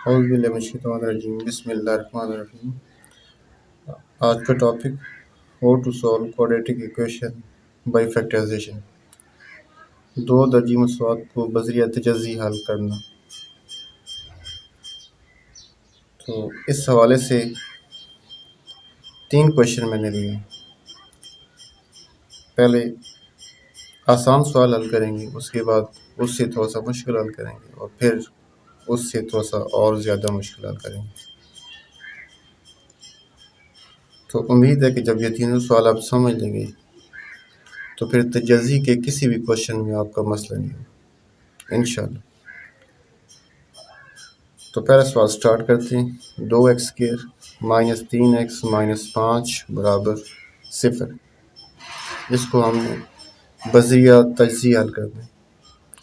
औज़ुबिल्लाहिमिनश्शैतानिर्रजीम बिस्मिल्लाहिर्रहमानिर्रहीम। आज का topic how to solve quadratic equation by factorisation. दो दर्जी मसवात को बज़रिया तजज़ी हल करना। तो इस हवाले से 3 क्वेश्चन मैंने लिए। पहले आसान सवाल हल करेंगे, उसके बाद उससे थोड़ा सा मुश्किल हल करेंगे और फिर उससे थोड़ा सा और ज़्यादा मुश्किल हल करेंगे। तो उम्मीद है कि जब ये तीनों सवाल आप समझ लेंगे तो फिर तजज़ी के किसी भी क्वेश्चन में आपका मसला नहीं होगा इंशाअल्लाह। तो पहला सवाल स्टार्ट करते हैं। 2x² माइनस 3x माइनस 5 बराबर 0। इसको हमने बज़रिया तजज़ी हल करना है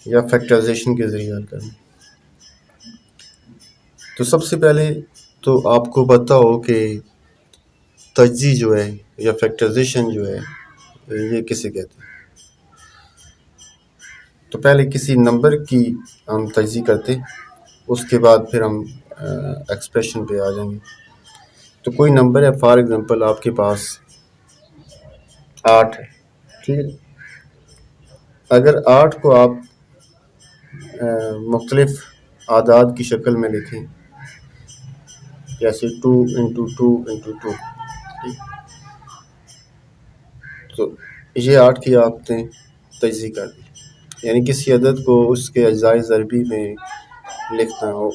या फैक्टराइजेशन के ज़रिए हल करना है। तो सबसे पहले तो आपको पता हो कि तजज़ी जो है या फैक्टराइजेशन जो है ये किसे कहते हैं। तो पहले किसी नंबर की हम तजज़ी करते हैं, उसके बाद फिर हम एक्सप्रेशन पे आ जाएंगे। तो कोई नंबर है, फॉर एग्ज़ाम्पल आपके पास 8 है, ठीक है। अगर 8 को आप मुख्तलिफ आदाद की शक्ल में लिखें, जैसे 2 इंटू 2 इंटू 2, तो ये 8 की आपने तजज़ी कर दी, यानी किसी अदद को उसके अज्जाए ज़रबी में लिखना हो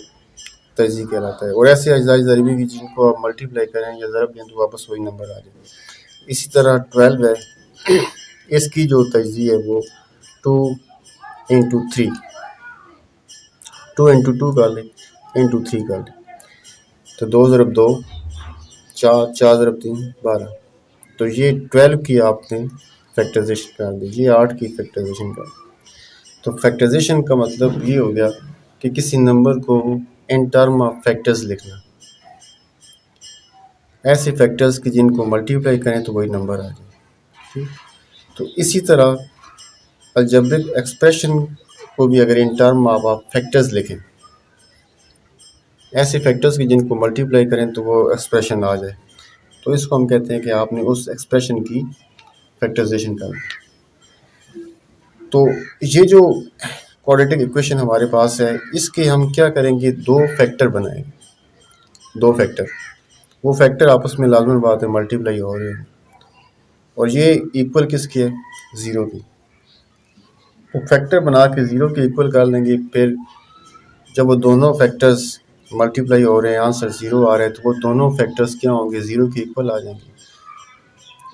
तजज़ी कहलाता है। और ऐसे अज्जाए ज़रबी की जिनको आप मल्टीप्लाई करें या ज़रब दें तो वापस वही नंबर आ जाएगा। इसी तरह 12 है, इसकी जो तजज़ी है वो 2 इंटू 3, 2 इंटू 2 कर लें, इंटू 3 कर लें, तो 2 ज़रब 2 4, 4 ज़रब 3 12। तो ये 12 की आपने फैक्टराइजेशन कर दी, ये 8 की फैक्टराइजेशन कर दी। तो फैक्टराइजेशन का मतलब ये हो गया कि किसी नंबर को इन टर्म ऑफ फैक्टर्स लिखना, ऐसे फैक्टर्स की जिनको मल्टीप्लाई करें तो वही नंबर आ जाए। तो इसी तरह अलजेब्रिक एक्सप्रेशन को भी अगर इन टर्म ऑफ आप फैक्टर्स लिखें, ऐसे फैक्टर्स की जिनको मल्टीप्लाई करें तो वो एक्सप्रेशन आ जाए, तो इसको हम कहते हैं कि आपने उस एक्सप्रेशन की फैक्टराइजेशन कर। तो ये जो क्वाड्रेटिक इक्वेशन हमारे पास है, इसके हम क्या करेंगे, 2 फैक्टर बनाएंगे। 2 फैक्टर, वो फैक्टर आपस में लाज़िम बात है मल्टीप्लाई हो रहे हैं, और ये इक्वल किसके है, 0 की। तो फैक्टर बना के 0 के इक्वल कर लेंगे। फिर जब वो दोनों फैक्टर्स मल्टीप्लाई हो रहे हैं, आंसर 0 आ रहा है, तो वो दोनों फैक्टर्स क्या होंगे, 0 के इक्वल आ जाएंगे।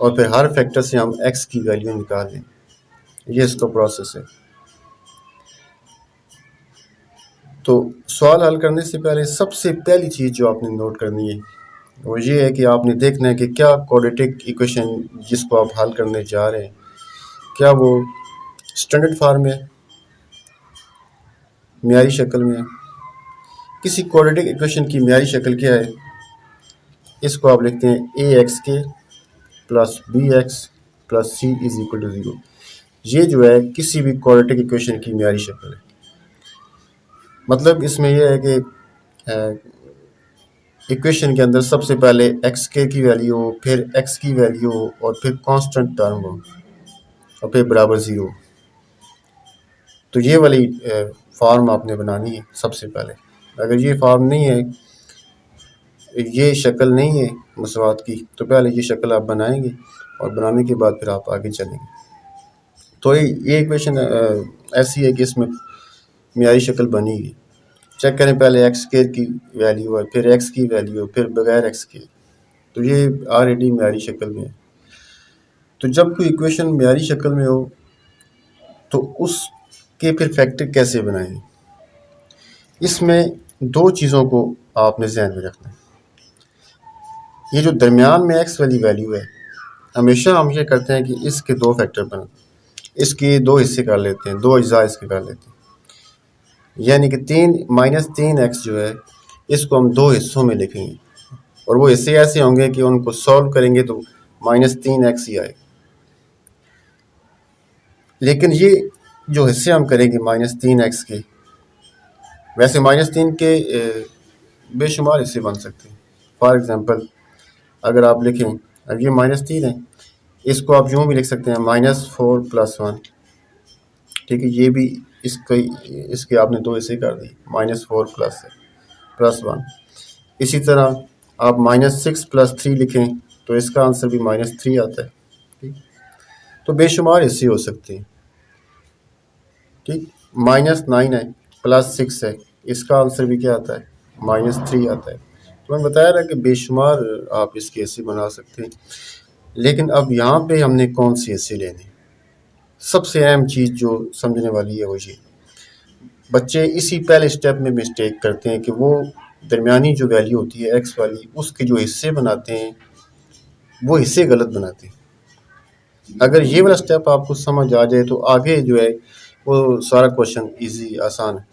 और फिर हर फैक्टर से हम x की वैल्यू निकाल लेंगे। ये इसका प्रोसेस है। तो सवाल हल करने से पहले सबसे पहली चीज़ जो आपने नोट करनी है वो ये है कि आपने देखना है कि क्या क्वाड्रेटिक इक्वेशन जिसको आप हल करने जा रहे हैं, क्या वो स्टैंडर्ड फॉर्म में, म्यारी शक्ल में है। किसी क्वाड्रेटिक इक्वेशन की म्यारी शक्ल क्या है, इसको आप लिखते हैं ax² plus bx plus c is equal to 0। ये जो है किसी भी क्वाड्रेटिक इक्वेशन की म्यारी शक्ल है। मतलब इसमें यह है कि इक्वेशन के अंदर सबसे पहले x² की वैल्यू हो, फिर x की वैल्यू हो, और फिर कांस्टेंट टर्म हो, और फिर बराबर 0। तो ये वाली फॉर्म आपने बनानी है सबसे पहले। अगर ये फॉर्म नहीं है, ये शक्ल नहीं है मसवात की, तो पहले ये शक्ल आप बनाएंगे और बनाने के बाद फिर आप आगे चलेंगे। तो ये इक्वेशन ऐसी है कि इसमें म्यारी शक्ल बनेगी। चेक करें, पहले x² की वैल्यू है, फिर x की वैल्यू, फिर बगैर x के, तो ये ऑलरेडी म्यारी शक्ल में है। तो जब कोई इक्वेशन म्यारी शक्ल में हो तो उसके फिर फैक्टर कैसे बनाएंगे, इसमें 2 चीज़ों को आपने ध्यान में रखना है। ये जो दरमियान में x वाली वैल्यू है, हमेशा हम ये करते हैं कि इसके 2 फैक्टर बना, इसके 2 हिस्से कर लेते हैं, 2 अज्जा इसके कर लेते हैं। यानी कि 3-3x जो है इसको हम 2 हिस्सों में लिखेंगे, और वो हिस्से ऐसे होंगे कि उनको सॉल्व करेंगे तो -3x ही आए। लेकिन ये जो हिस्से हम करेंगे -3x के, वैसे -3 के बेशुमार हिस्से बन सकते हैं। फॉर एग्जांपल अगर आप लिखें, अब ये -3 है, इसको आप यूँ भी लिख सकते हैं -4 + 1, ठीक है। ये भी इसके आपने दो हिस्से कर दिए, -4 + 1। इसी तरह आप -6 + 3 लिखें तो इसका आंसर भी -3 आता है, ठीक। तो बेशुमार हिस्से हो सकते हैं, ठीक। -9 है, +6 है, इसका आंसर भी क्या आता है, -3 आता है। तो मैंने बताया ना कि बेशुमार आप इसके हिस्से बना सकते हैं। लेकिन अब यहाँ पे हमने कौन से हिस्से लेने, सबसे अहम चीज़ जो समझने वाली है वो ये, बच्चे इसी पहले स्टेप में मिस्टेक करते हैं कि वो दरमियानी जो वैल्यू होती है एक्स वाली, उसके जो हिस्से बनाते हैं वो हिस्से गलत बनाते हैं। अगर ये वाला स्टेप आपको समझ आ जाए तो आगे जो है वो सारा क्वेश्चन इजी आसान है।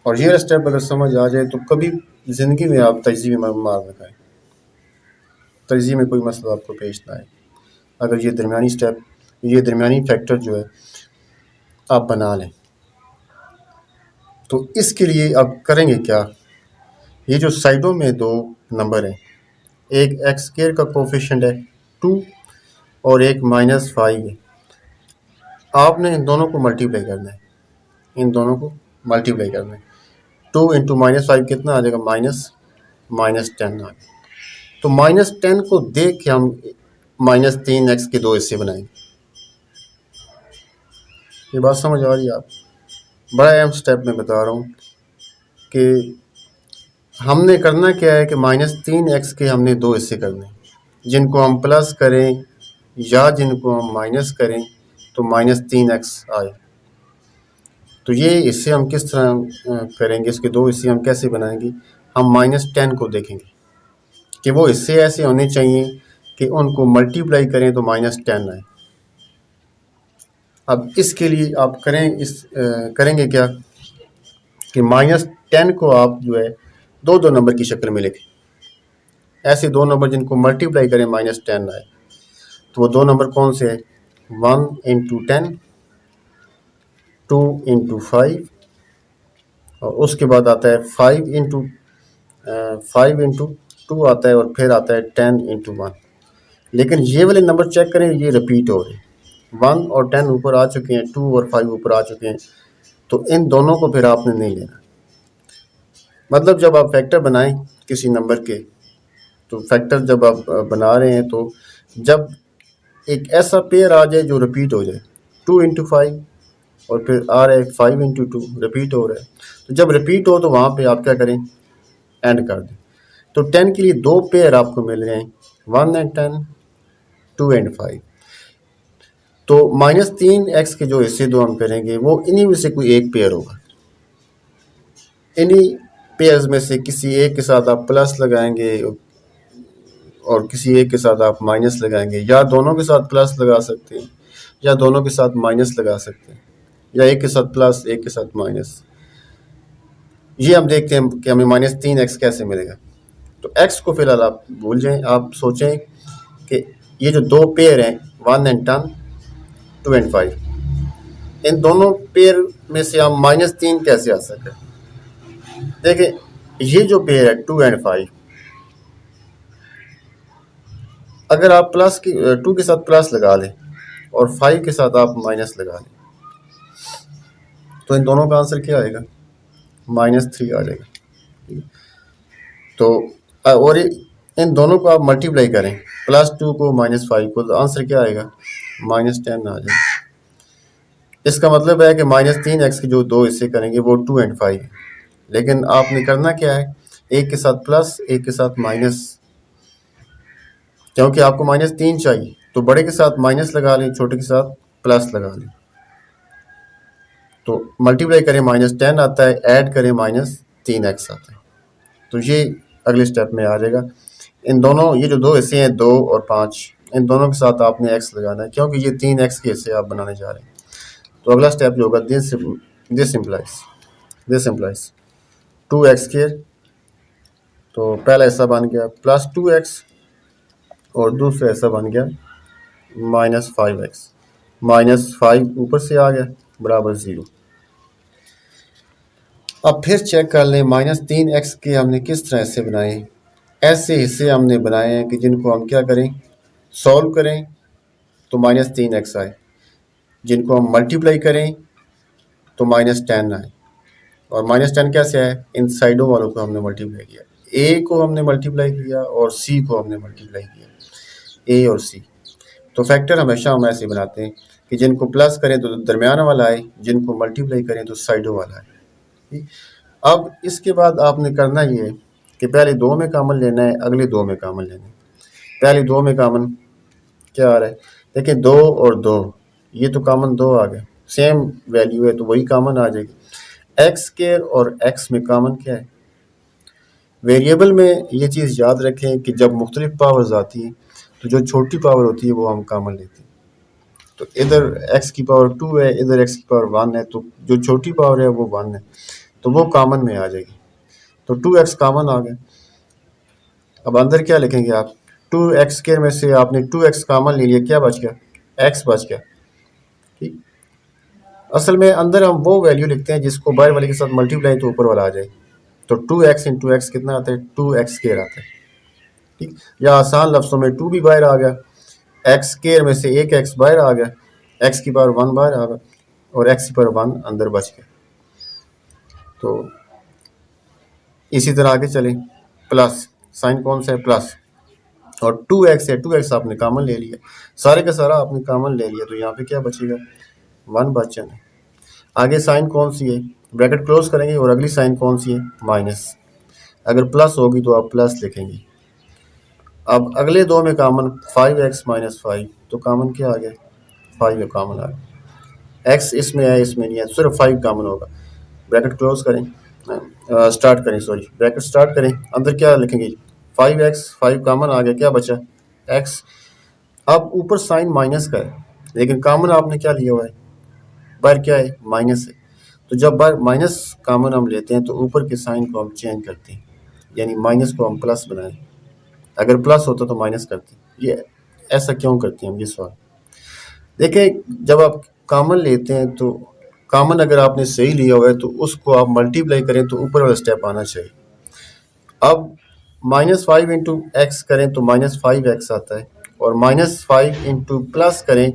और ये वाला स्टेप अगर समझ आ जाए तो कभी ज़िंदगी में आप तजज़िये में मार न खाएं, तजज़िये में कोई मसला आपको पेश ना आए। अगर ये दरमियानी स्टेप, ये दरमियानी फैक्टर जो है आप बना लें, तो इसके लिए अब करेंगे क्या, ये जो साइडों में दो नंबर हैं, एक x² का कोफिशिएंट है 2 और एक -5 है, आपने इन दोनों को मल्टीप्लाई करना है, इन दोनों को मल्टीप्लाई करना है। 2 × -5 कितना आ जाएगा, -10 आ गया। तो -10 को देख के हम -3x के दो हिस्से बनाएंगे। ये बात समझ आ रही है आप, बड़ा अहम स्टेप में बता रहा हूँ कि हमने करना क्या है कि -3x के हमने दो हिस्से करने हैं, जिनको हम प्लस करें या जिनको हम माइनस करें तो -3x आए। तो ये हिस्से हम किस तरह करेंगे, इसके दो हिस्से हम कैसे बनाएंगे, हम -10 को देखेंगे कि वो हिस्से ऐसे होने चाहिए कि उनको मल्टीप्लाई करें तो -10 आए। अब इसके लिए आप करेंगे क्या कि -10 को आप जो है दो नंबर की शक्ल में लिखें, ऐसे दो नंबर जिनको मल्टीप्लाई करें -10 आए। तो वो दो नंबर कौन से हैं, 1 × 10, 2 × 5 और उसके बाद आता है 5 × 2 आता है और फिर आता है 10 × 1। लेकिन ये वाले नंबर चेक करें, ये रिपीट हो रहे हैं, 1 और 10 ऊपर आ चुके हैं, 2 और 5 ऊपर आ चुके हैं, तो इन दोनों को फिर आपने नहीं लेना। मतलब जब आप फैक्टर बनाएं किसी नंबर के, तो फैक्टर जब आप बना रहे हैं तो जब एक ऐसा पेयर आ जाए जो रिपीट हो जाए, 2 × 5 और फिर आ रहा है 5 × 2 रिपीट हो रहा है, तो जब रिपीट हो तो वहाँ पे आप क्या करें, एंड कर दें। तो 10 के लिए दो पेयर आपको मिल रहे हैं, 1 और 10, 2 और 5। तो -3x के जो हिस्से दो हम करेंगे वो इन्हीं में से कोई एक पेयर होगा। इन्हीं पेयर्स में से किसी एक के साथ आप प्लस लगाएंगे और किसी एक के साथ आप माइनस लगाएंगे, या दोनों के साथ प्लस लगा सकते हैं या दोनों के साथ माइनस लगा सकते हैं, या एक के साथ प्लस एक के साथ माइनस। ये हम देखते हैं कि हमें -3x कैसे मिलेगा। तो x को फिलहाल आप भूल जाएं, आप सोचें कि ये जो दो पेयर हैं 1 और 10, 2 और 5, इन दोनों पेयर में से हम -3 कैसे आ सके। देखिए ये जो पेयर है 2 और 5, अगर आप 2 के साथ प्लस लगा लें और 5 के साथ आप माइनस लगा लें तो इन दोनों का आंसर क्या आएगा, -3 आ जाएगा। तो और इन दोनों को आप मल्टीप्लाई करें, +2 को -5 को, तो आंसर क्या आएगा, -10 आ जाएगा। इसका मतलब है कि -3x के जो दो हिस्से करेंगे वो 2 और 5 है। लेकिन आपने करना क्या है, एक के साथ प्लस एक के साथ माइनस, क्योंकि आपको -3 चाहिए तो बड़े के साथ माइनस लगा लें, छोटे के साथ प्लस लगा लें। तो मल्टीप्लाई करें -10 आता है, ऐड करें -3x आता है। तो ये अगले स्टेप में आ जाएगा। इन दोनों, ये जो दो हिस्से हैं 2 और 5, इन दोनों के साथ आपने x लगाना है, क्योंकि ये 3x के हिस्से आप बनाने जा रहे हैं। तो अगला स्टेप जो होगा, दिस इम्प्लाइज 2x², तो पहला हिस्सा बन गया +2x और दूसरा हिस्सा बन गया -5x। -5 ऊपर से आ गया बराबर 0। अब फिर चेक कर लें, -3x के हमने किस तरह से बनाए। ऐसे हिस्से हमने बनाए हैं कि जिनको हम क्या करें, सॉल्व करें तो -3x आए, जिनको हम मल्टीप्लाई करें तो -10 आए। और -10 कैसे आए, इन साइडों वालों को हमने मल्टीप्लाई किया, ए को हमने मल्टीप्लाई किया और सी को हमने मल्टीप्लाई किया, ए और सी। तो फैक्टर हमेशा हम ऐसे बनाते हैं कि जिनको प्लस करें तो दरमियान वाला आए, जिनको मल्टीप्लाई करें तो साइडों वाला आए। ठीक? अब इसके बाद आपने करना ये है कि पहले 2 में कॉमन लेना है, अगले 2 में कॉमन लेना है। पहले 2 में कॉमन क्या आ रहा है, देखिए 2 और 2, ये तो कॉमन 2 आ गए, सेम वैल्यू है तो वही कॉमन आ जाएगी। एक्स स्क्वायर और एक्स में कॉमन क्या है, वेरिएबल में ये चीज़ याद रखें कि जब मुख्तलिफ पावर्स आती हैं तो जो छोटी पावर होती है वो हम कॉमन लेते हैं। तो इधर x की पावर 2 है, इधर x की पावर 1 है, तो जो छोटी पावर है वो 1 है, तो वो कॉमन में आ जाएगी। तो 2x कॉमन आ गया। अब अंदर क्या लिखेंगे आप, 2x स्क्वायर में से आपने 2x कॉमन ले लिया, क्या बच गया, x बच गया। ठीक, असल में अंदर हम वो वैल्यू लिखते हैं जिसको बाहर वाले के साथ मल्टीप्लाई तो ऊपर वाला आ जाए। तो 2x इंटू एक्स कितना आता है, 2x स्क्वायर आता है। ठीक, या आसान लफ्ज़ों में 2 भी बाहर आ गया, एक्स स्क्वायर में से एक x बाहर आ गया, x की पावर 1 बाहर आ गया और x की पावर 1 अंदर बच गया। तो इसी तरह आगे चलें, प्लस साइन कौन सा है, प्लस, और 2x है, 2x आपने कॉमन ले लिया, सारे का सारा आपने कॉमन ले लिया, तो यहाँ पे क्या बचेगा, 1 बचा है। आगे साइन कौन सी है, ब्रैकेट क्लोज करेंगे और अगली साइन कौन सी है, माइनस। अगर प्लस होगी तो आप प्लस लिखेंगे। अब अगले 2 में कॉमन 5x - 5, तो कॉमन क्या आ गया, 5 कॉमन आ गया। x इसमें है, इसमें नहीं है, सिर्फ 5 कॉमन होगा। ब्रैकेट क्लोज करें, स्टार्ट करें, सॉरी ब्रैकेट स्टार्ट करें, अंदर क्या लिखेंगे, 5x, 5 कॉमन आ गया, क्या बचा, x। अब ऊपर साइन माइनस का है लेकिन कॉमन आपने क्या लिया हुआ है, बाहर क्या है, माइनस है। तो जब बाहर माइनस कॉमन हम लेते हैं तो ऊपर के साइन को हम चेंज करते हैं, यानी माइनस को हम प्लस बनाएं, अगर प्लस होता तो माइनस करते हैं। ये ऐसा क्यों करते हैं हम, ये सवाल देखें। जब आप कॉमन लेते हैं तो कॉमन अगर आपने सही लिया हुआ है तो उसको आप मल्टीप्लाई करें तो ऊपर वाला स्टेप आना चाहिए। अब -5 इंटू एक्स करें तो -5x आता है, और -5 इंटू प्लस करें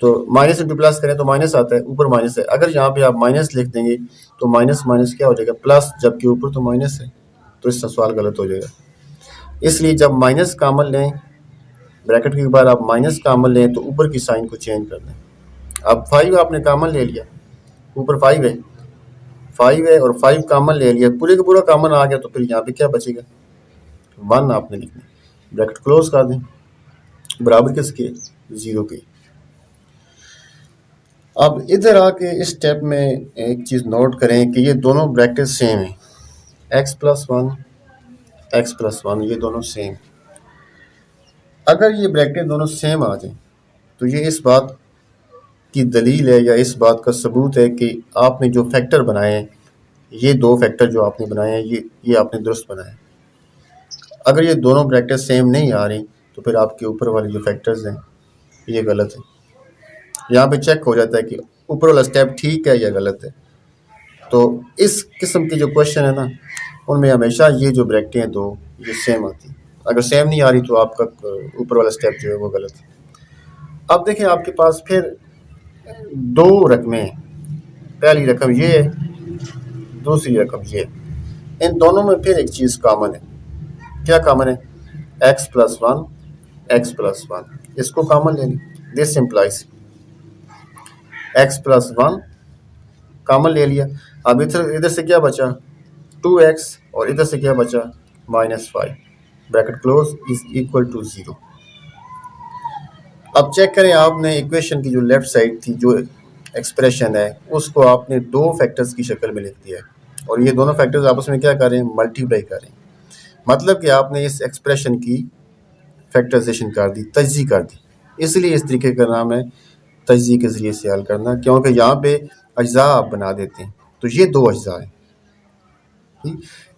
तो माइनस इंटू प्लस करें तो माइनस आता है, ऊपर माइनस है। अगर यहाँ पे आप माइनस लिख देंगे तो माइनस माइनस क्या हो जाएगा, प्लस, जबकि ऊपर तो माइनस है, तो इसका सवाल गलत हो जाएगा। इसलिए जब माइनस कॉमन लें, ब्रैकेट के बाद आप माइनस कॉमन लें तो ऊपर की साइन को चेंज कर दें। अब 5 आपने कॉमन ले लिया, ऊपर 5 है, 5 है और 5 कॉमन ले लिया, पूरे का पूरा कॉमन आ गया, तो फिर यहाँ पे क्या बचेगा, 1 आपने लिखना। ब्रैकेट क्लोज कर दें, बराबर किसके, 0 के। अब इधर आके इस स्टेप में एक चीज़ नोट करें कि ये दोनों ब्रैकेट सेम हैं, x+1, x+1, ये दोनों सेम। अगर ये ब्रैकेट दोनों सेम आ जाए तो ये इस बात की दलील है या इस बात का सबूत है कि आपने जो फैक्टर बनाए हैं, ये 2 फैक्टर जो आपने बनाए हैं, ये आपने दुरुस्त बनाए हैं। अगर ये दोनों ब्रैकेट सेम नहीं आ रही तो फिर आपके ऊपर वाले जो फैक्टर्स हैं ये गलत है। यहाँ पे चेक हो जाता है कि ऊपर वाला स्टेप ठीक है या गलत है। तो इस किस्म के जो क्वेश्चन है ना, उनमें हमेशा ये जो ब्रैकेटें हैं 2 ये सेम आती हैं। अगर सेम नहीं आ रही तो आपका ऊपर वाला स्टेप जो है वो गलत है। अब देखें आपके पास फिर 2 रकमें हैं, पहली रकम ये है, दूसरी रकम ये है। इन दोनों में फिर एक चीज़ कॉमन है, क्या कॉमन है, x+1, x+1, इसको कॉमन ले लें। दिस इम्प्लाइज x+1 कॉमन ले लिया। अब इधर से क्या बचा, 2x, और इधर से क्या बचा, -5, bracket close is equal to 0। अब चेक करें, आपने इक्वेशन की जो लेफ्ट साइड थी, जो एक्सप्रेशन है, उसको आपने 2 फैक्टर्स की शक्ल में लिख दिया है, और ये दोनों फैक्टर्स आपस में क्या कर रहे हैं, मल्टीप्लाई कर रहे हैं। मतलब कि आपने इस एक्सप्रेशन की फैक्टराइजेशन कर दी, तजज़ी कर दी। इसलिए इस तरीके का नाम है तजज़ी के ज़रिए से हल करना, क्योंकि यहाँ पे अज्जा आप बना देते हैं। तो ये 2 अज्जा हैं,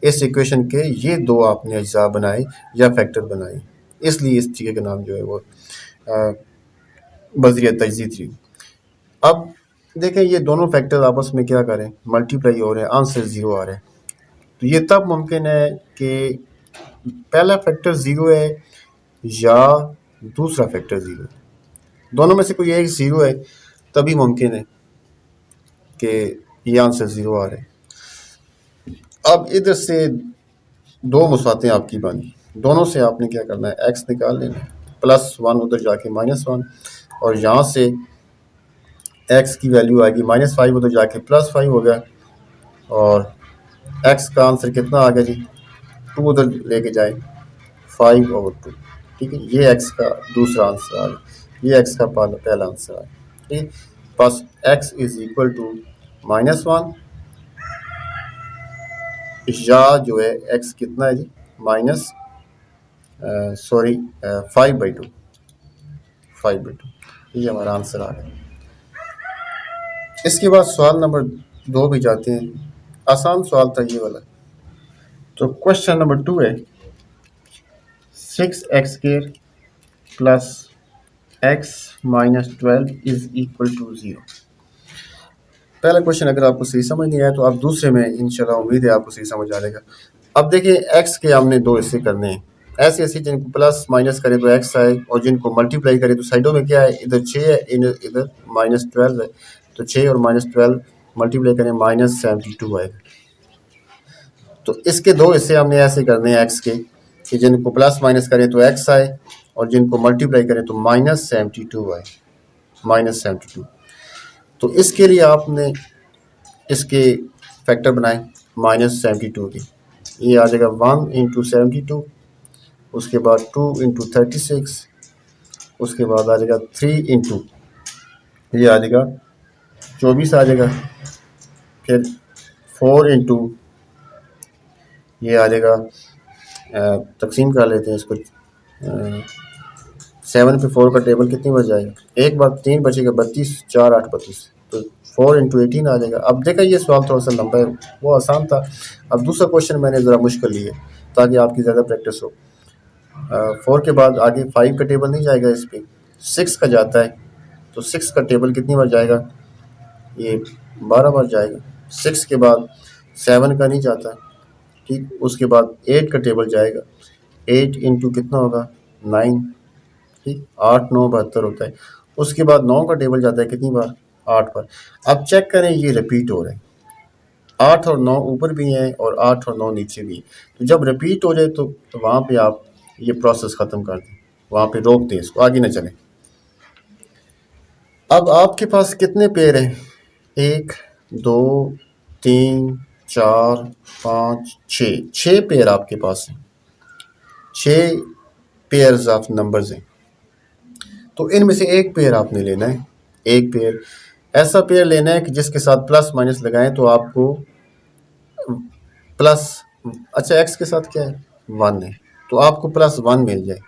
इस इक्वेशन के ये 2 आपने अज्जा बनाए या फैक्टर बनाए, इसलिए इस तरीके का नाम जो है वो बज़रिया तजज़ी थी। अब देखें ये दोनों फैक्टर आपस में क्या करें, मल्टीप्लाई हो रहे हैं, आंसर 0 आ रहा है। तो ये तब मुमकिन है कि पहला फैक्टर 0 है या दूसरा फैक्टर 0 है, दोनों में से कोई एक 0 है, तभी मुमकिन है कि ये आंसर 0 आ रहा है। अब इधर से दो मुसातें आपकी बनी, दोनों से आपने क्या करना है, एक्स निकाल लेना है, +1 उधर जाके -1, और यहाँ से एक्स की वैल्यू आएगी -5 उधर जाके +5 हो गया, और एक्स का आंसर कितना आ गया जी, 2 उधर लेके जाए 5/2, ठीक है। ये एक्स का दूसरा आंसर आ गया, ये एक्स का पहला आंसर आ गया, ठीक। बस एक्स इज इक्वल टू -1 या जो है एक्स कितना है जी, माइनस 5/2, ये हमारा आंसर आ गया। इसके बाद सवाल नंबर 2 भी जाते हैं, आसान सवाल था ये वाला। तो क्वेश्चन नंबर 2 है 6x² plus x minus 12 is equal to 0। पहला क्वेश्चन अगर आपको सही समझ नहीं आया तो आप दूसरे में इंशाल्लाह उम्मीद है आपको सही समझ आ जाएगा। अब देखिए x के हमने दो हिस्से करने हैं, ऐसे ऐसे जिनको प्लस माइनस करें तो x आए, और जिनको मल्टीप्लाई करें तो साइडों में क्या है, इधर 6 है, इधर -12 है, तो 6 और -12 मल्टीप्लाई करें -72 आएगा। तो इसके दो हिस्से हमने ऐसे करने हैं x के, कि जिनको प्लस माइनस करें तो x आए, और जिनको मल्टीप्लाई करें तो -72 आए, -72। तो इसके लिए आपने इसके फैक्टर बनाए -72 के, ये आ जाएगा 1 × 72, उसके बाद 2 × 36, उसके बाद आ जाएगा 3 × ये आ जाएगा 24 आ जाएगा, फिर 4 × ये आ जाएगा, तकसीम कर लेते हैं इसको, 7 पे 4 का टेबल कितनी बच जाएगा, एक बार 3 बचेगा 32, 4 8 32, तो 4 × 18 आ जाएगा। अब देखा ये सवाल थोड़ा सा लंबा है, वो आसान था। अब दूसरा क्वेश्चन मैंने ज़रा मुश्किल लिया ताकि आपकी ज़्यादा प्रैक्टिस हो। 4 के बाद आगे 5 का टेबल नहीं जाएगा, इस पर 6 का जाता है, तो 6 का टेबल कितनी बार जाएगा, ये 12 बार जाएगा। 6 के बाद 7 का नहीं जाता, ठीक। उसके बाद 8 का टेबल जाएगा, 8 × कितना होगा 9, ठीक, 8 9 72 होता है। उसके बाद 9 का टेबल जाता है कितनी बार, 8 बार। अब चेक करें ये रिपीट हो रहा है, 8 और 9 ऊपर भी हैं और 8 और 9 नीचे भी हैं। तो जब रिपीट हो जाए तो वहाँ पे आप ये प्रोसेस ख़त्म कर दें, वहाँ पे रोक दें, इसको आगे ना चलें। अब आपके पास कितने पेयर हैं, 1 2 3 4 5 6 पेयर आपके पास हैं, 6 पेयर्स ऑफ नंबर्स हैं। तो इनमें से एक पेयर आपने लेना है, एक पेयर ऐसा पेयर लेना है कि जिसके साथ प्लस माइनस लगाएं तो आपको प्लस, अच्छा एक्स के साथ क्या है 1 है, तो आपको +1 मिल जाए।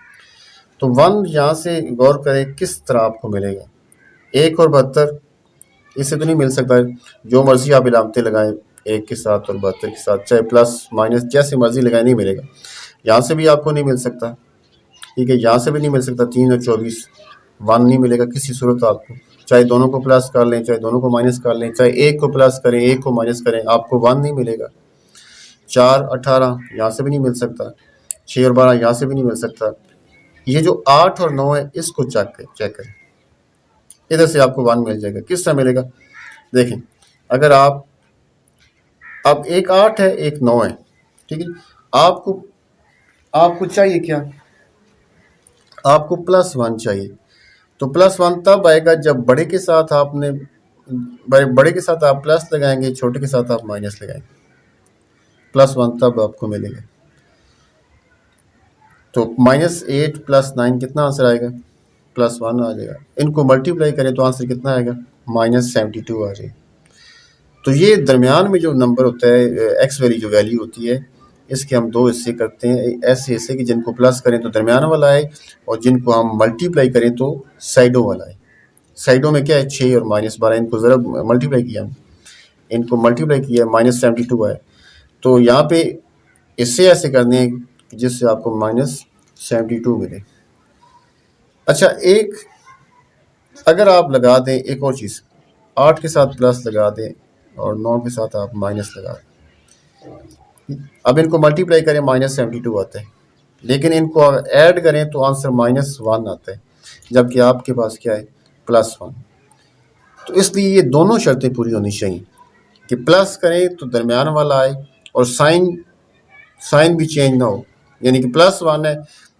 तो 1 यहाँ से गौर करें किस तरह आपको मिलेगा, 1 और 72 इससे तो नहीं मिल सकता, जो मर्जी आप इलामतें लगाएं 1 के साथ और 72 के साथ, चाहे प्लस माइनस जैसे मर्जी लगाए नहीं मिलेगा। यहाँ से भी आपको नहीं मिल सकता, ठीक है, यहाँ से भी नहीं मिल सकता, 3 और 24 1 नहीं मिलेगा किसी सूरत आपको, चाहे दोनों को प्लस कर लें चाहे दोनों को माइनस कर लें, चाहे एक को प्लस करें एक को माइनस करें, आपको 1 नहीं मिलेगा। 4 18 यहाँ से भी नहीं मिल सकता, 6 और 12 यहाँ से भी नहीं मिल सकता। ये जो 8 और 9 है इसको चेक करें, इधर से आपको 1 मिल जाएगा। किस तरह मिलेगा, देखें, अगर आप, अब एक 8 है एक 9 है, ठीक है, आपको चाहिए क्या, आपको +1 चाहिए। तो +1 तब आएगा जब बड़े के साथ आपने बड़े के साथ आप प्लस लगाएंगे, छोटे के साथ आप माइनस लगाएंगे, +1 तब आपको मिलेगा। तो -8 + 9 कितना आंसर आएगा, +1 आ जाएगा। इनको मल्टीप्लाई करें तो आंसर कितना आएगा, -72 आ जाएगा। तो ये दरमियान में जो नंबर होता है, एक्स वाली जो वैल्यू होती है, इसके हम दो हिस्से करते हैं, ऐसे हिस्से कि जिनको प्लस करें तो दरमियान वाला आए, और जिनको हम मल्टीप्लाई करें तो साइडों वाला आए। साइडों में क्या है, 6 और -12, इनको ज़रा मल्टीप्लाई किया, इनको मल्टीप्लाई किया, -72 आए। तो यहाँ पे इससे ऐसे करने हैं जिससे आपको -72 मिले। अच्छा, एक अगर आप लगा दें एक और चीज़, 8 के साथ प्लस लगा दें और 9 के साथ आप माइनस लगा दें। अब इनको मल्टीप्लाई करें -72 आता है, लेकिन इनको ऐड करें तो आंसर -1 आता है, जबकि आपके पास क्या है +1। तो इसलिए ये दोनों शर्तें पूरी होनी चाहिए कि प्लस करें तो दरमियान वाला आए और साइन भी चेंज ना हो, यानी कि +1 है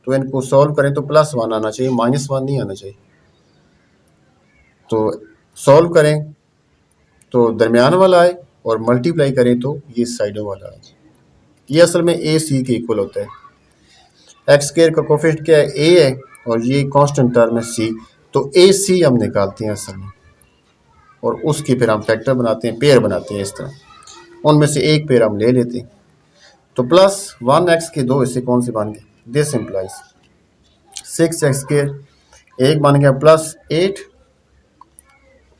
तो इनको सॉल्व करें तो +1 आना चाहिए, -1 नहीं आना चाहिए। तो सॉल्व करें तो दरमियान वाला आए और मल्टीप्लाई करें तो ये साइडों वाला आए। ये असल में ए सी के इक्वल होता है। एक्स स्क्वायर का कोफिशिएंट क्या है, ए है, और ये कांस्टेंट टर्म है सी, तो ए सी हम निकालते हैं असल में, और उसकी फिर हम फैक्टर बनाते हैं, पेयर बनाते हैं। इस तरह उनमें से एक पेयर हम ले लेते हैं। तो +1x के दो हिस्से कौन से बन गए, दिस इम्प्लाइज 6x स्क्वायर एक बन गया +8।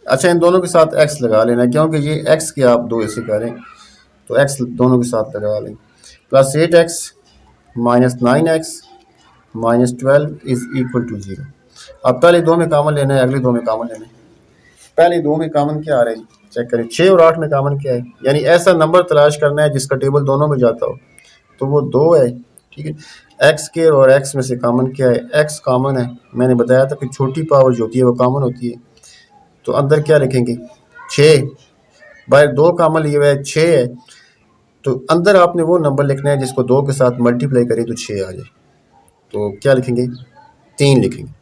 अच्छा, इन दोनों के साथ x लगा लेना, क्योंकि ये x के आप दो हिस्से करें तो x दोनों के साथ लगा लें। +8x -9x -12 is equal to 0। अब पहले दो में कॉमन लेना है, अगले दो में कॉमन लेना है। पहले दो में कॉमन क्या आ रहा है, चेक करें। 6 और 8 में कॉमन क्या है, यानी ऐसा नंबर तलाश करना है जिसका टेबल दोनों में जाता हो, तो वो 2 है। ठीक है, एक्स के और एक्स में से कॉमन क्या है, एक्स कॉमन है। मैंने बताया था कि छोटी पावर जो होती है वो कॉमन होती है, तो अंदर क्या लिखेंगे 6, बाहर 2 कॉमन लिए हुए है 6 है, तो अंदर आपने वो नंबर लिखना है जिसको 2 के साथ मल्टीप्लाई करें तो 6 आ जाए। तो क्या लिखेंगे, 3 लिखेंगे।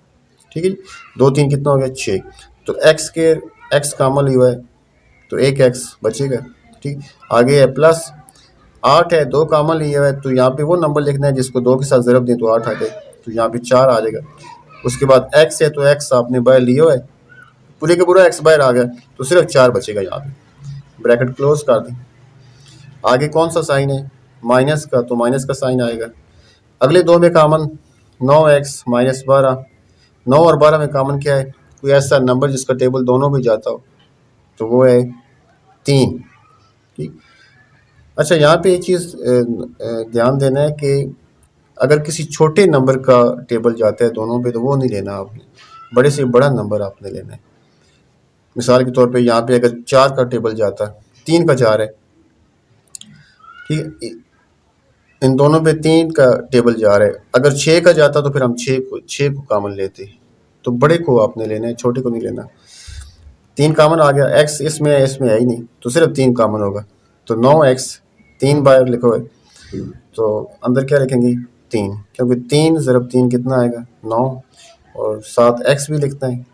ठीक है, 2 3 कितना हो गया 6। तो एक्स के एक्स कॉमन लिया हुआ है तो एक एक्स बचेगा। ठीक, आगे है +8 है, 2 कॉमन लिया हुआ है, तो यहाँ पे वो नंबर लिखना है जिसको 2 के साथ ज़रब दें तो 8 आ जाए, तो यहाँ पे 4 आ जाएगा। उसके बाद एक्स है तो एक्स आपने बाहर लिया हुआ है, पूरे का पूरा एक्स बाहर आ गया, तो सिर्फ 4 बचेगा। यहाँ पे ब्रैकेट क्लोज कर दें। आगे कौन सा साइन है, माइनस का, तो माइनस का साइन आएगा। अगले दो में कॉमन 9x -12, 9 और 12 में कॉमन क्या है, कोई ऐसा नंबर जिसका टेबल दोनों में जाता हो, तो वो है 3। ठीक, अच्छा, यहाँ पे एक चीज़ ध्यान देना है कि अगर किसी छोटे नंबर का टेबल जाता है दोनों पे तो वो नहीं लेना आपने, बड़े से बड़ा नंबर आपने लेना है। मिसाल के तौर पे यहाँ पे अगर 4 का टेबल जाता है, 3 का 4 है, ठीक है, इन दोनों पे 3 का टेबल जा रहा है। अगर 6 का जाता तो फिर हम 6 को कॉमन लेते, तो बड़े को आपने लेना है, छोटे को नहीं लेना। 3 कॉमन आ गया, x इसमें है, इसमें है ही नहीं, तो सिर्फ 3 कॉमन होगा, तो 9x 3 बाहर लिखो है, तो अंदर क्या लिखेंगे 3, क्योंकि 3 ज़रब 3 कितना आएगा 9, और साथ x भी लिखता है।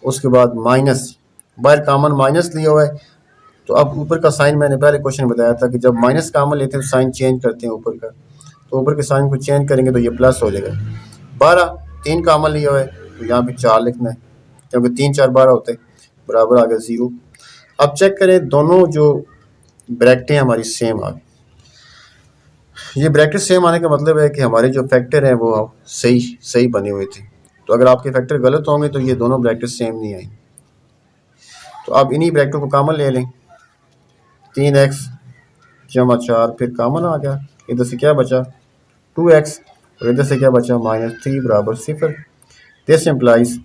उसके बाद माइनस, बाहर कॉमन माइनस लिया हुआ है, तो अब ऊपर का साइन मैंने पहले क्वेश्चन बताया था कि जब माइनस कॉमन लेते हैं तो साइन चेंज करते हैं ऊपर का, तो ऊपर के साइन को चेंज करेंगे तो ये प्लस हो जाएगा। 12 3 कॉमन लिया हुआ है, तो यहाँ पे 4 लिखना है, क्योंकि 3 4 12 होते हैं, बराबर आ गया 0। अब चेक करें, दोनों जो ब्रैकेटें हमारी सेम आ गई। ये ब्रैकेट सेम आने का मतलब है कि हमारे जो फैक्टर हैं वो सही बने हुए थे। तो अगर आपके फैक्टर गलत होंगे तो ये दोनों ब्रैकेट सेम नहीं आई। तो आप इन्हीं ब्रैकेटों को कॉमन ले लें, 3x जमा 4, फिर कॉमन आ गया, इधर से क्या बचा 2x, और इधर से क्या बचा -3 बराबर 0। दिस इम्प्लाइज,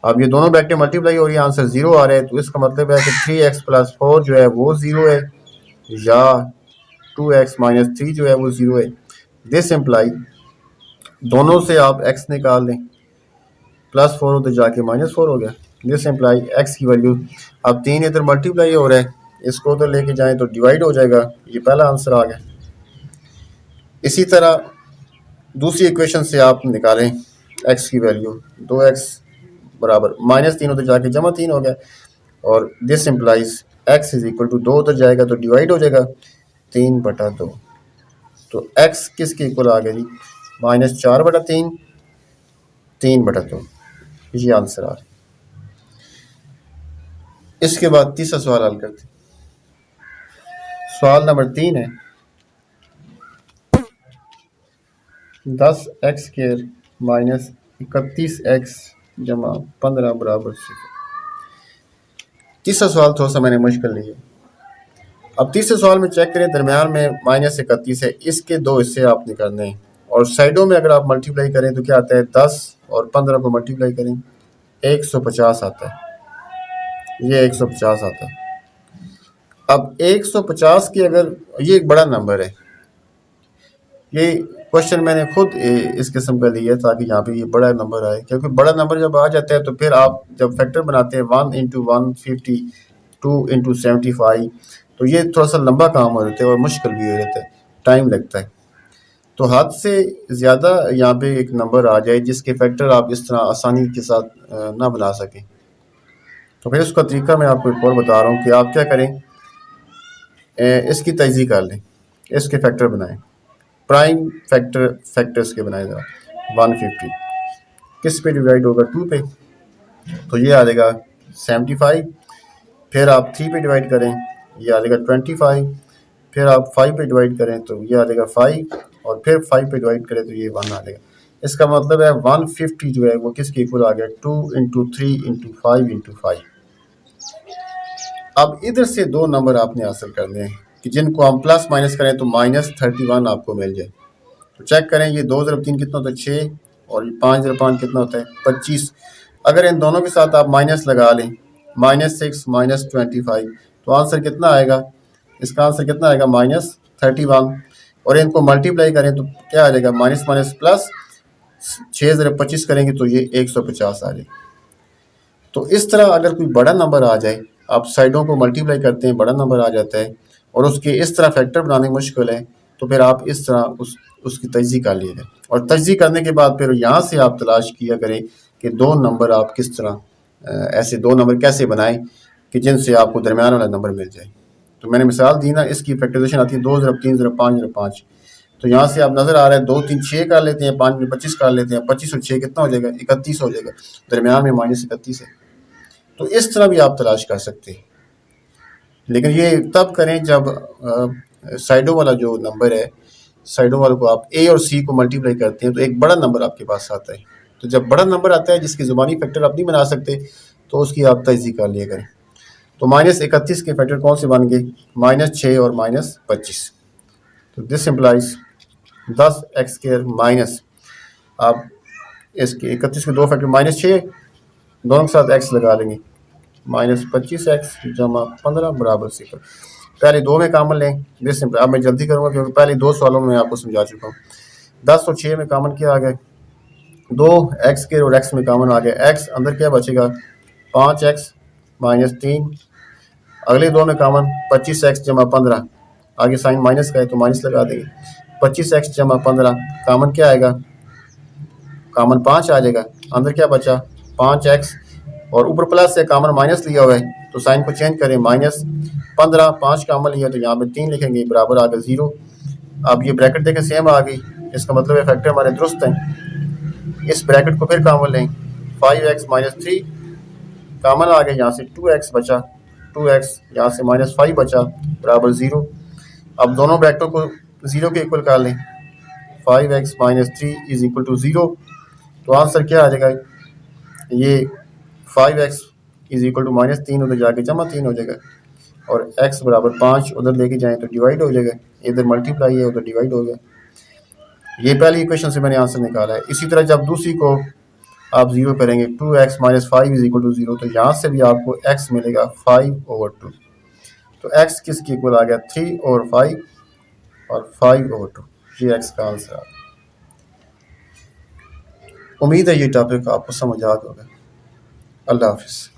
अब ये दोनों ब्रैकेटें मल्टीप्लाई हो रही है, आंसर 0 आ रहा है, तो इसका मतलब है कि 3x + 4 जो है वो 0 है, या 2x - 3 जो है वो 0 है। दिस इम्प्लाइज, दोनों से आप x निकाल दें, +4 उधर जाके -4 हो गया। दिस इम्प्लाइज x की वैल्यू, अब 3 इधर मल्टीप्लाई हो रहा है, इसको उधर लेके जाएं तो डिवाइड हो जाएगा, ये पहला आंसर आ गया। इसी तरह दूसरी इक्वेशन से आप निकालें x की वैल्यू, 2x बराबर -3 उधर जाके +3 हो गया, और दिस इम्प्लाइज x = 2 उधर जाएगा तो डिवाइड हो जाएगा 3/2। तो x किसके इक्वल आ गया जी, -4/3 3/2, ये आंसर आ रहा है। इसके बाद तीसरा सवाल हल करते हैं। सवाल नंबर 3 है, 10x² - 31x = 15 बराबर 0। तीसरा सवाल थोड़ा सा मैंने मुश्किल लिया। अब तीसरे सवाल में चेक करें, दरमियान में -31 है, इसके दो हिस्से आपने करने हैं, और साइडों में अगर आप मल्टीप्लाई करें तो क्या आता है, 10 और 15 को मल्टीप्लाई करें 150 आता है। ये 150 आता है। अब 150 की अगर ये एक बड़ा नंबर है, ये क्वेश्चन मैंने खुद इस किस्म का लिया ताकि यहाँ पे ये बड़ा नंबर आए, क्योंकि बड़ा नंबर जब आ जाता है तो फिर आप जब फैक्टर बनाते हैं 1 इंटू 150 2 इंटू 75, तो ये थोड़ा सा लंबा काम हो जाता है और मुश्किल भी हो जाता है, टाइम लगता है। तो हद से ज़्यादा यहाँ पे एक नंबर आ जाए जिसके फैक्टर आप इस तरह आसानी के साथ ना बना सकें, तो फिर उसका तरीका मैं आपको एक और बता रहा हूँ कि आप क्या करें, इसकी तजज़ीह कर लें, इसके फैक्टर बनाएं, प्राइम फैक्टर्स के बनाए ज़रा। 150 किस पे डिवाइड होगा, 2 पे, तो ये आ जाएगा 75। फिर आप 3 पे डिवाइड करें, ये आ जाएगा 25। फिर आप 5 पे डिवाइड करें तो ये आ जाएगा 5, और फिर 5 पे डिवाइड करें तो ये 1 आ जाएगा। इसका मतलब है 150 जो है वो किसके इक्वल आ गया, 2 इंटू 3 इंटू 5 इंटू 5। अब इधर से दो नंबर आपने हासिल करने हैं कि जिनको हम प्लस माइनस करें तो -31 आपको मिल जाए। तो चेक करें, ये 2 ज़रब 3 कितना होता है 6, और 5 ज़रब 5 कितना होता है 25। अगर इन दोनों के साथ आप माइनस लगा लें, -6 -25, तो आंसर कितना आएगा, इसका आंसर कितना आएगा -31। और इनको मल्टीप्लाई करें तो क्या आ जाएगा, माइनस माइनस प्लस, 6 ज़रब 25 करेंगे तो ये 150 आ जाएगा। तो इस तरह अगर कोई बड़ा नंबर आ जाए, आप साइडों को मल्टीप्लाई करते हैं, बड़ा नंबर आ जाता है और उसके इस तरह फैक्टर बनाने मुश्किल है, तो फिर आप इस तरह उसकी तजज़ीह कर लीजिएगा, और तजज़ीह करने के बाद फिर यहाँ से आप तलाश किया करें कि दो नंबर आप किस तरह ऐसे दो नंबर कैसे बनाएं कि जिनसे आपको दरमियान वाला नंबर मिल जाए। तो मैंने मिसाल दी ना, इसकी फैक्टराइजेशन आती है 2 ज़रब 3 ज़रब 5 ज़रब 5। तो यहाँ से आप नज़र आ रहा है 2 3 6 कर लेते हैं, 5 में 25 कर लेते हैं, 25 और 6 कितना हो जाएगा 31 हो जाएगा, दरमियान में -31 है। तो इस तरह भी आप तलाश कर सकते हैं, लेकिन ये तब करें जब साइडों वाला जो नंबर है, साइडों वालों को आप ए और सी को मल्टीप्लाई करते हैं तो एक बड़ा नंबर आपके पास आता है। तो जब बड़ा नंबर आता है जिसकी ज़ुबानी फैक्टर आप नहीं बना सकते, तो उसकी आप तजज़ीह कर लिया करें। तो -31 के फैक्टर कौन से बन गए, -6 और -25। तो दिस इम्प्लाइज 10x² माइनस, आप इसके 31 के दो फैक्टर -6 दोनों के साथ x लगा लेंगे, -25x जमा 15 बराबर 0। पहले दो में कामन लें, दिस सिंपल। अब मैं जल्दी करूँगा क्योंकि पहले दो सवालों में आपको समझा चुका हूँ। 10 और 6 में कामन क्या आ गए, 2x² और x में कामन आ गया, x अंदर क्या बचेगा 5x -3। अगले दो में कामन 25x जमा 15, आगे साइन माइनस का है तो माइनस लगा देंगे, 25x जमा 15 कामन क्या आएगा, कामन 5 आ जाएगा, अंदर क्या बचा 5x, और ऊपर प्लस से कामन माइनस लिया हुआ है तो साइन को चेंज करें, -15 5 कामन लिया तो यहाँ पे 3 लिखेंगे, बराबर आ गया 0। अब ये ब्रैकेट देखें सेम आ गई, इसका मतलब है फैक्टर हमारे दुरुस्त हैं। इस ब्रैकेट को फिर कामन लें, 5x -3 कामन आ गया, यहाँ से 2x बचा, 2x यहाँ से -5 बचा, बराबर 0। अब दोनों ब्रैकेटों को 0 के इक्वल कर लें, 5x -3 इज इक्वल टू 0। तो आंसर क्या आ जाएगा, ये 5x इज इक्वल टू -3 उधर जाके जमा 3 हो जाएगा, और x बराबर 5 उधर लेके जाएं तो डिवाइड हो जाएगा, इधर मल्टीप्लाई है उधर डिवाइड हो गया। ये पहली इक्वेशन से मैंने आंसर निकाला है। इसी तरह जब दूसरी को आप 0 करेंगे, 2x -5 इज इक्वल टू 0, तो यहाँ से भी आपको x मिलेगा 5/2। तो x किसके इक्वल आ गया, 3 और 5 और 5/2, ये x का आंसर आ गया। उम्मीद है ये टॉपिक आपको समझ आ गया होगा। अल्लाह हाफिज़।